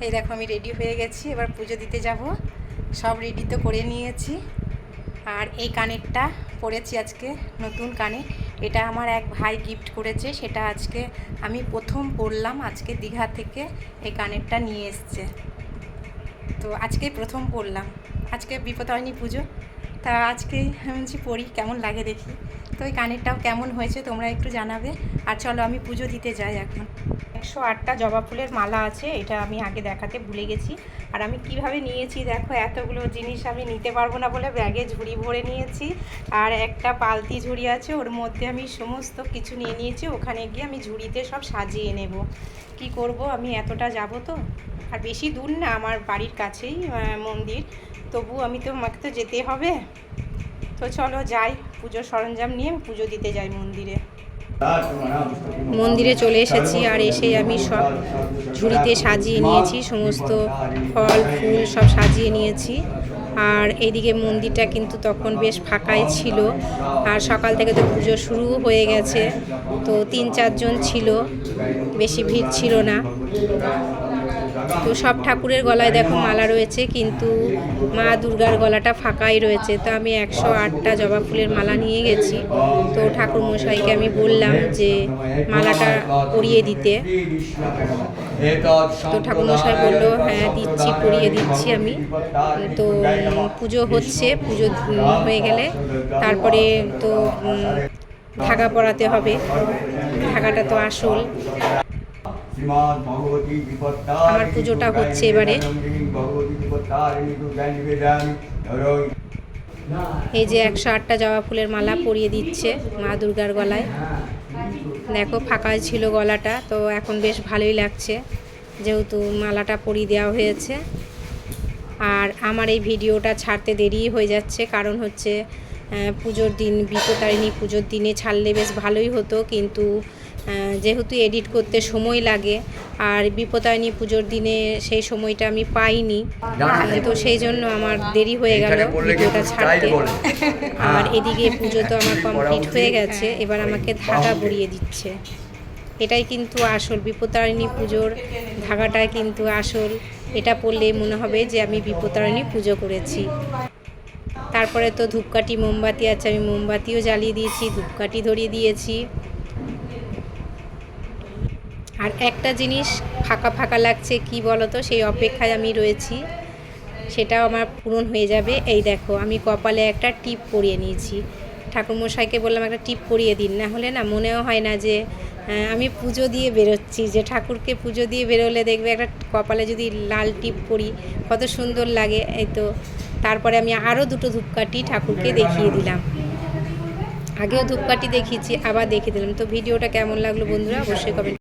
এই দেখো আমি রেডি হয়ে গেছি, এবার পুজো দিতে যাব। সব রেডি তো করে নিয়েছি। আর এই কানেরটা পরেছি আজকে, নতুন কানের। এটা আমার এক ভাই গিফট করেছে, সেটা আজকে আমি প্রথম পরলাম। আজকে দীঘা থেকে এই কানেরটা নিয়ে এসছে, তো আজকেই প্রথম পরলাম। আজকে বিপত্তারিণী পুজো, তা আজকেই আমি পড়ি, কেমন লাগে দেখি। তো এই কানেরটাও কেমন হয়েছে তোমরা একটু জানাবে। আর চলো আমি পুজো দিতে যাই এখন। 108টা জবা ফুলের মালা আছে, এটা আমি আগে দেখাতে ভুলে গেছি। আর আমি কিভাবে নিয়েছি দেখো, এতগুলো জিনিস আমি নিতে পারবো না বলে ব্যাগে ঝুড়ি ভরে নিয়েছি। আর একটা পালতি ঝুড়ি আছে, ওর মধ্যে আমি সমস্ত কিছু নিয়ে নিয়েছি। ওখানে গিয়ে আমি ঝুড়িতে সব সাজিয়ে নেব। কি করব, আমি এতটা যাব তো, আর বেশি দূর না, আমার বাড়ির কাছেই মন্দির, তবু আমাকে তো যেতে হবে। তো চলো যাই, পুজোর সরঞ্জাম নিয়ে পুজো দিতে যাই মন্দিরে। মন্দিরে চলে এসেছি, আর এসে আমি সব ঝুড়িতে সাজিয়ে নিয়েছি, সমস্ত ফল ফুল সব সাজিয়ে নিয়েছি। আর এইদিকে মন্দিরটা কিন্তু তখন বেশ ফাঁকাই ছিল, আর সকাল থেকে তো পুজো শুরু হয়ে গেছে। তো 3-4 জন ছিল, বেশি ভিড় ছিল না। তো সব ঠাকুরের গলায় দেখো মালা রয়েছে, কিন্তু মা দুর্গার গলাটা ফাঁকাই রয়েছে। তো আমি 108টা জবা ফুলের মালা নিয়ে গেছি। তো ঠাকুর মশাইকে আমি বললাম যে মালাটা পরিয়ে দিতে। তো ঠাকুর মশাই বললো হ্যাঁ দিচ্ছি, পরিয়ে দিচ্ছি আমি। তো পুজো হচ্ছে, পুজো হয়ে গেলে তারপরে তো ধাগা পরাতে হবে, ধাগাটা তো আসল। আমার পুজোটা হচ্ছে এবারে। এই যে 108টা জবা ফুলের মালা পরিয়ে দিচ্ছে মা দুর্গার গলায়। দেখো ফাঁকা ছিল গলাটা, তো এখন বেশ ভালোই লাগছে যেহেতু মালাটা পরিয়ে দেওয়া হয়েছে। আর আমার এই ভিডিওটা ছাড়তে দেরি হয়ে যাচ্ছে, কারণ হচ্ছে পুজোর দিন, বিপত্তারিণী পুজোর দিনে ছাড়লে বেশ ভালোই হতো, কিন্তু যেহেতু এডিট করতে সময় লাগে, আর বিপত্তারিণী পুজোর দিনে সেই সময়টা আমি পাইনি, তো সেই জন্য আমার দেরি হয়ে গেল ভিডিওটা ছাড়তে। আর এদিকে পুজো তো আমার কমপ্লিট হয়ে গেছে, এবার আমাকে ধাগা পরিয়ে দিচ্ছে। এটাই কিন্তু আসল, বিপত্তারিণী পুজোর ধাগাটাই কিন্তু আসল। এটা পরলেই মনে হবে যে আমি বিপত্তারিণী পুজো করেছি। তারপরে তো ধূপকাঠি মোমবাতি আছে, আমি মোমবাতিও জ্বালিয়ে দিয়েছি, ধূপকাঠি ধরিয়ে দিয়েছি। আর একটা জিনিস ফাঁকা ফাঁকা লাগছে, কি বলো তো, সেই অপেক্ষায় আমি রয়েছি, সেটাও আমার পূরণ হয়ে যাবে। এই দেখো আমি কপালে একটা টিপ পরিয়ে নিয়েছি। ঠাকুরমশাইকে বললাম একটা টিপ পরিয়ে দিন, না হলে না মনেও হয় না যে আমি পুজো দিয়ে বেরোচ্ছি, যে ঠাকুরকে পুজো দিয়ে বেরোলে দেখবে একটা কপালে যদি লাল টিপ পরি কত সুন্দর লাগে। এই তো তারপরে আমি আরও 2টো ধূপকাঠি ঠাকুরকে দেখিয়ে দিলাম। আগেও ধূপকাঠি দেখিয়েছি, আবার দেখিয়ে দিলাম। তো ভিডিওটা কেমন লাগলো বন্ধুরা অবশ্যই কমেন্ট